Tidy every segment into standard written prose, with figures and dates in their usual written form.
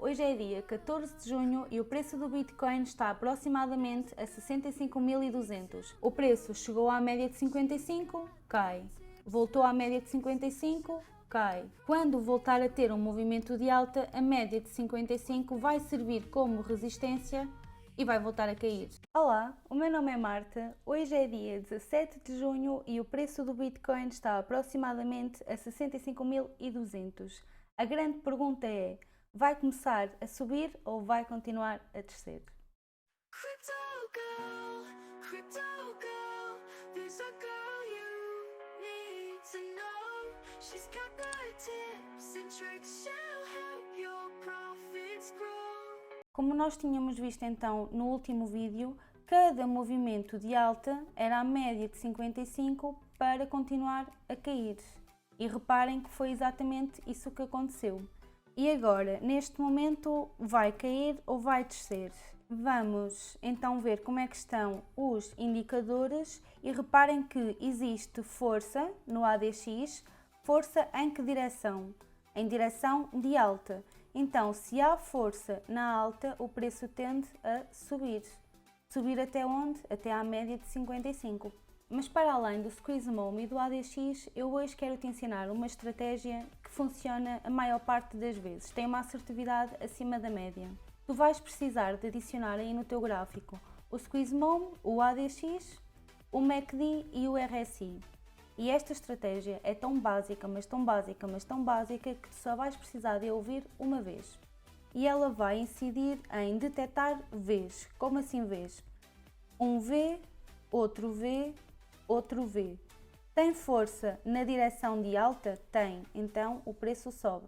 hoje é dia 14 de junho e o preço do Bitcoin está aproximadamente a 65.200. O preço chegou à média de 55, cai. Voltou à média de 55, cai. Quando voltar a ter um movimento de alta, a média de 55 vai servir como resistência e vai voltar a cair. Olá, o meu nome é Marta, hoje é dia 17 de junho e o preço do Bitcoin está aproximadamente a 65.200. A grande pergunta é, vai começar a subir ou vai continuar a descer? Como nós tínhamos visto então no último vídeo, cada movimento de alta era a média de 55 para continuar a cair. E reparem que foi exatamente isso que aconteceu. E agora, neste momento, vai cair ou vai descer? Vamos então ver como é que estão os indicadores e reparem que existe força no ADX, força em que direção? Em direção de alta. Então, se há força na alta, o preço tende a subir. Subir até onde? Até à média de 55. Mas para além do Squeeze Mome e do ADX, eu hoje quero te ensinar uma estratégia que funciona a maior parte das vezes, tem uma assertividade acima da média. Tu vais precisar de adicionar aí no teu gráfico o Squeeze Mome, o ADX, o MACD e o RSI. E esta estratégia é tão básica, mas tão básica, mas tão básica que tu só vais precisar de ouvir uma vez. E ela vai incidir em detectar Vs. Como assim Vs? Um V, outro V, outro V. Tem força na direção de alta? Tem, então o preço sobe.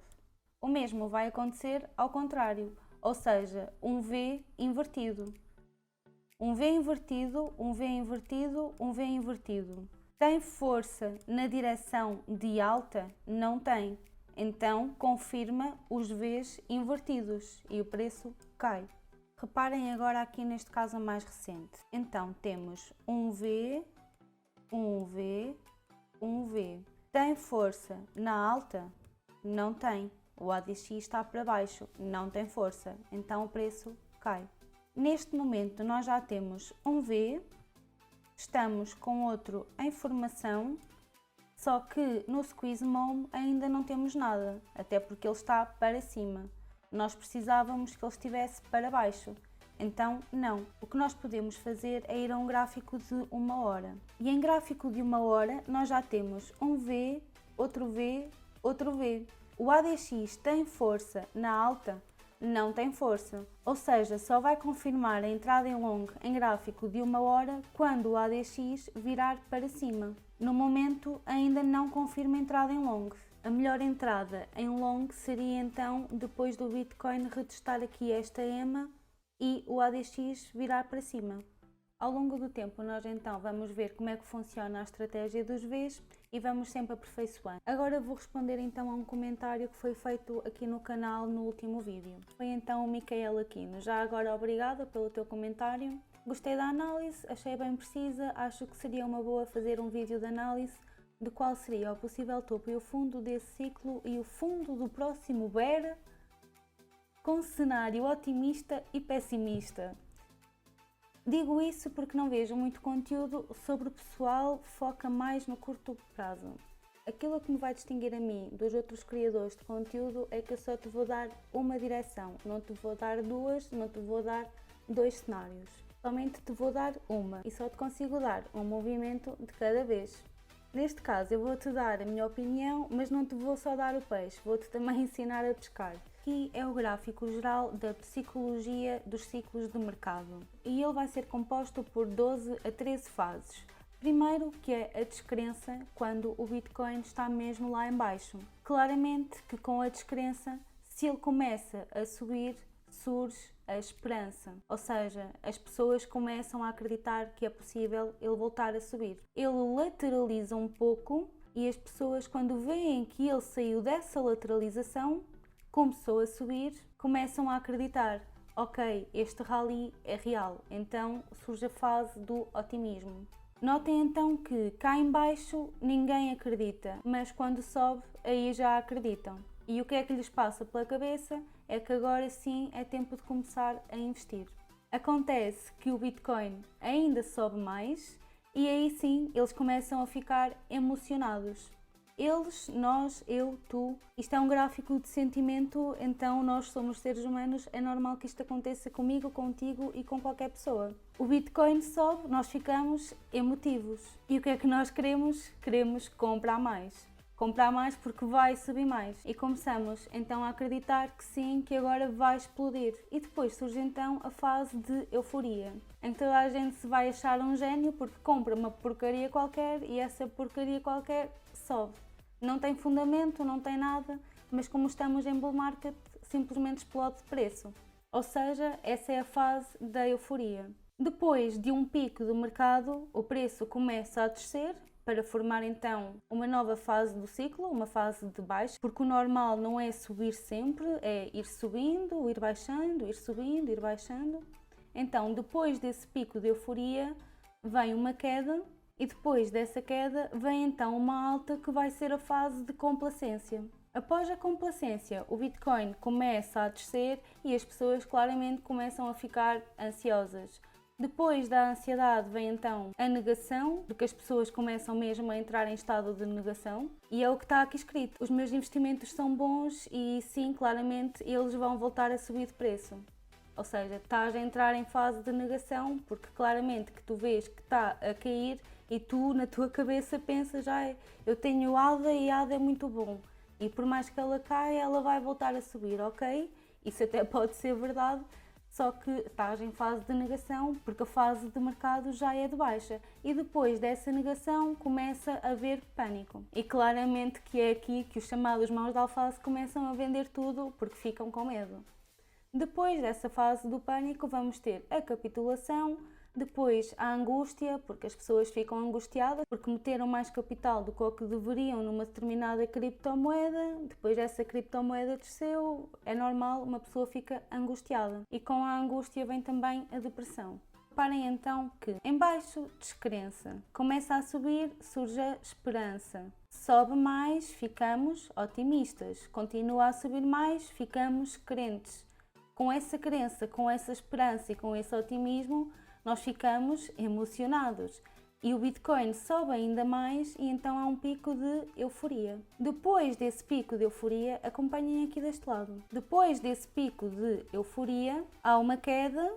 O mesmo vai acontecer ao contrário, ou seja, um V invertido. Um V invertido, um V invertido, um V invertido. Tem força na direção de alta? Não tem. Então confirma os Vs invertidos e o preço cai. Reparem agora aqui neste caso mais recente. Então temos um V, um V, um V. Tem força na alta? Não tem. O ADX está para baixo, não tem força. Então o preço cai. Neste momento nós já temos um V. Estamos com outro em formação, só que no Squeeze Mome ainda não temos nada, até porque ele está para cima. Nós precisávamos que ele estivesse para baixo, então não. O que nós podemos fazer é ir a um gráfico de 1 hora. E em gráfico de 1 hora nós já temos um V, outro V, outro V. O ADX tem força na alta? Não tem força, ou seja, só vai confirmar a entrada em long em gráfico de 1 hora quando o ADX virar para cima. No momento ainda não confirma a entrada em long. A melhor entrada em long seria então depois do Bitcoin retestar aqui esta EMA e o ADX virar para cima. Ao longo do tempo nós então vamos ver como é que funciona a estratégia dos Vs e vamos sempre aperfeiçoando. Agora vou responder então a um comentário que foi feito aqui no canal no último vídeo. Foi então o Micael Aquino. Já agora obrigada pelo teu comentário. Gostei da análise, achei bem precisa, acho que seria uma boa fazer um vídeo de análise de qual seria o possível topo e o fundo desse ciclo e o fundo do próximo bear com cenário otimista e pessimista. Digo isso porque não vejo muito conteúdo sobre o pessoal que foca mais no curto prazo. Aquilo que me vai distinguir a mim dos outros criadores de conteúdo é que eu só te vou dar uma direção, não te vou dar duas, não te vou dar dois cenários. Somente te vou dar uma e só te consigo dar um movimento de cada vez. Neste caso eu vou-te dar a minha opinião, mas não te vou só dar o peixe, vou-te também ensinar a pescar. Aqui é o gráfico geral da psicologia dos ciclos de mercado e ele vai ser composto por 12 a 13 fases. Primeiro, que é a descrença, quando o Bitcoin está mesmo lá em baixo. Claramente que com a descrença, se ele começa a subir, surge a esperança, ou seja, as pessoas começam a acreditar que é possível ele voltar a subir. Ele lateraliza um pouco e as pessoas, quando veem que ele saiu dessa lateralização, começou a subir, começam a acreditar, ok, este rally é real, então surge a fase do otimismo. Notem então que cá em baixo ninguém acredita, mas quando sobe aí já acreditam. E o que é que lhes passa pela cabeça? É que agora sim é tempo de começar a investir. Acontece que o Bitcoin ainda sobe mais e aí sim eles começam a ficar emocionados. Eles, nós, eu, tu. Isto é um gráfico de sentimento, então nós somos seres humanos, é normal que isto aconteça comigo, contigo e com qualquer pessoa. O Bitcoin sobe, nós ficamos emotivos. E o que é que nós queremos? Queremos comprar mais. Comprar mais porque vai subir mais. E começamos então a acreditar que sim, que agora vai explodir. E depois surge então a fase de euforia, em que toda a gente se vai achar um gênio porque compra uma porcaria qualquer e essa porcaria qualquer sobe. Não tem fundamento, não tem nada, mas como estamos em bull market, simplesmente explode de preço. Ou seja, essa é a fase da euforia. Depois de um pico do mercado, o preço começa a descer para formar então uma nova fase do ciclo, uma fase de baixo, porque o normal não é subir sempre, é ir subindo, ir baixando, ir subindo, ir baixando. Então, depois desse pico de euforia, vem uma queda. E depois dessa queda vem então uma alta que vai ser a fase de complacência. Após a complacência, o Bitcoin começa a descer e as pessoas claramente começam a ficar ansiosas. Depois da ansiedade vem então a negação, porque as pessoas começam mesmo a entrar em estado de negação. E é o que está aqui escrito: os meus investimentos são bons e sim, claramente eles vão voltar a subir de preço. Ou seja, estás a entrar em fase de negação porque claramente que tu vês que está a cair e tu na tua cabeça pensas, eu tenho ADA e ADA é muito bom e por mais que ela caia ela vai voltar a subir, ok? Isso até pode ser verdade, só que estás em fase de negação porque a fase de mercado já é de baixa e depois dessa negação começa a haver pânico. E claramente que é aqui que os chamados mãos de alface começam a vender tudo porque ficam com medo. Depois dessa fase do pânico vamos ter a capitulação, depois a angústia, porque as pessoas ficam angustiadas porque meteram mais capital do que o que deveriam numa determinada criptomoeda, depois essa criptomoeda desceu, é normal, uma pessoa fica angustiada. E com a angústia vem também a depressão. Reparem então que em baixo, descrença. Começa a subir, surge a esperança. Sobe mais, ficamos otimistas. Continua a subir mais, ficamos crentes. Com essa crença, com essa esperança e com esse otimismo, nós ficamos emocionados. E o Bitcoin sobe ainda mais e então há um pico de euforia. Depois desse pico de euforia, acompanhem aqui deste lado. Depois desse pico de euforia, há uma queda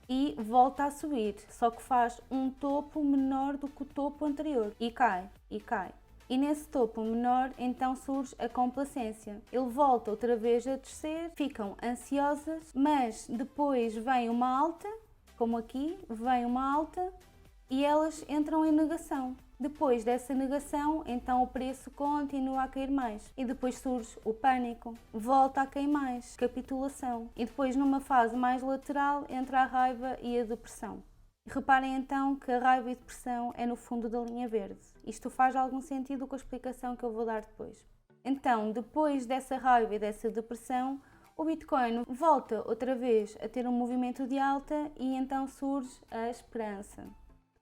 e volta a subir. Só que faz um topo menor do que o topo anterior. E cai. E nesse topo menor, então surge a complacência. Ele volta outra vez a descer, ficam ansiosas, mas depois vem uma alta, como aqui, vem uma alta e elas entram em negação. Depois dessa negação, então o preço continua a cair mais. E depois surge o pânico, volta a cair mais, capitulação. E depois numa fase mais lateral, entra a raiva e a depressão. Reparem então que a raiva e depressão é no fundo da linha verde. Isto faz algum sentido com a explicação que eu vou dar depois. Então, depois dessa raiva e dessa depressão, o Bitcoin volta outra vez a ter um movimento de alta e então surge a esperança.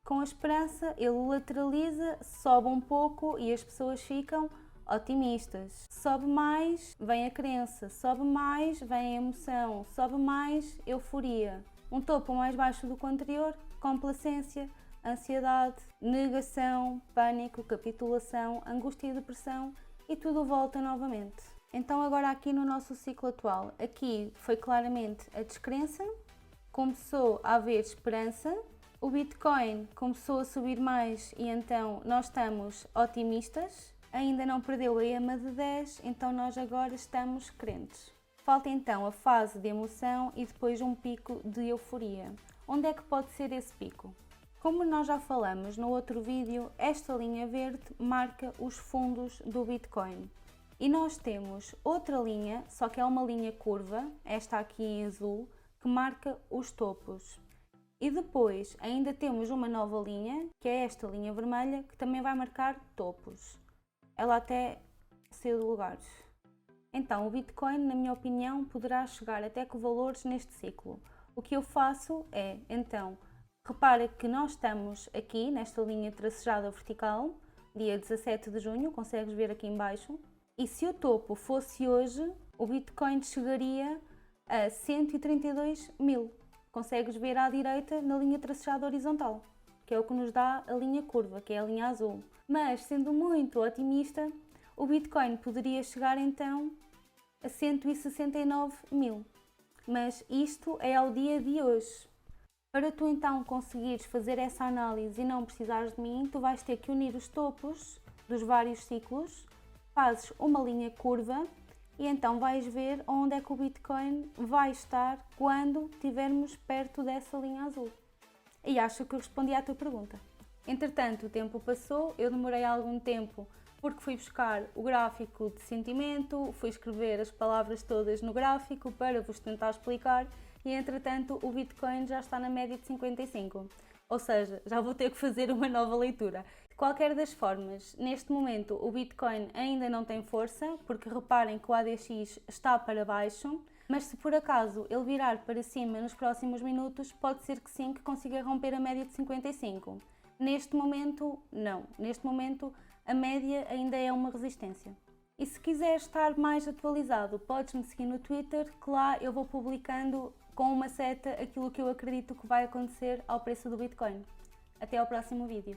Com a esperança, ele lateraliza, sobe um pouco e as pessoas ficam otimistas. Sobe mais, vem a crença. Sobe mais, vem a emoção. Sobe mais, euforia. Um topo mais baixo do que o anterior, complacência, ansiedade, negação, pânico, capitulação, angústia e depressão e tudo volta novamente. Então agora aqui no nosso ciclo atual, aqui foi claramente a descrença, começou a haver esperança, o Bitcoin começou a subir mais e então nós estamos otimistas, ainda não perdeu a EMA de 10, então nós agora estamos crentes. Falta então a fase de emoção e depois um pico de euforia. Onde é que pode ser esse pico? Como nós já falamos no outro vídeo, esta linha verde marca os fundos do Bitcoin. E nós temos outra linha, só que é uma linha curva, esta aqui em azul, que marca os topos. E depois ainda temos uma nova linha, que é esta linha vermelha, que também vai marcar topos. Ela até saiu de lugares. Então, o Bitcoin, na minha opinião, poderá chegar até que valores neste ciclo. O que eu faço é, então, repara que nós estamos aqui, nesta linha tracejada vertical, dia 17 de junho, consegues ver aqui em baixo. E se o topo fosse hoje, o Bitcoin chegaria a 132 mil. Consegues ver à direita na linha tracejada horizontal, que é o que nos dá a linha curva, que é a linha azul. Mas, sendo muito otimista, o Bitcoin poderia chegar então a 169 mil. Mas isto é ao dia de hoje. Para tu então conseguires fazer essa análise e não precisares de mim, tu vais ter que unir os topos dos vários ciclos, fazes uma linha curva e então vais ver onde é que o Bitcoin vai estar quando estivermos perto dessa linha azul. E acho que eu respondi à tua pergunta. Entretanto, o tempo passou, eu demorei algum tempo porque fui buscar o gráfico de sentimento, fui escrever as palavras todas no gráfico para vos tentar explicar e entretanto o Bitcoin já está na média de 55. Ou seja, já vou ter que fazer uma nova leitura. De qualquer das formas, neste momento o Bitcoin ainda não tem força, porque reparem que o ADX está para baixo, mas se por acaso ele virar para cima nos próximos minutos, pode ser que sim, que consiga romper a média de 55. Neste momento, não. Neste momento, a média ainda é uma resistência. E se quiseres estar mais atualizado, podes-me seguir no Twitter, que lá eu vou publicando com uma seta aquilo que eu acredito que vai acontecer ao preço do Bitcoin. Até ao próximo vídeo.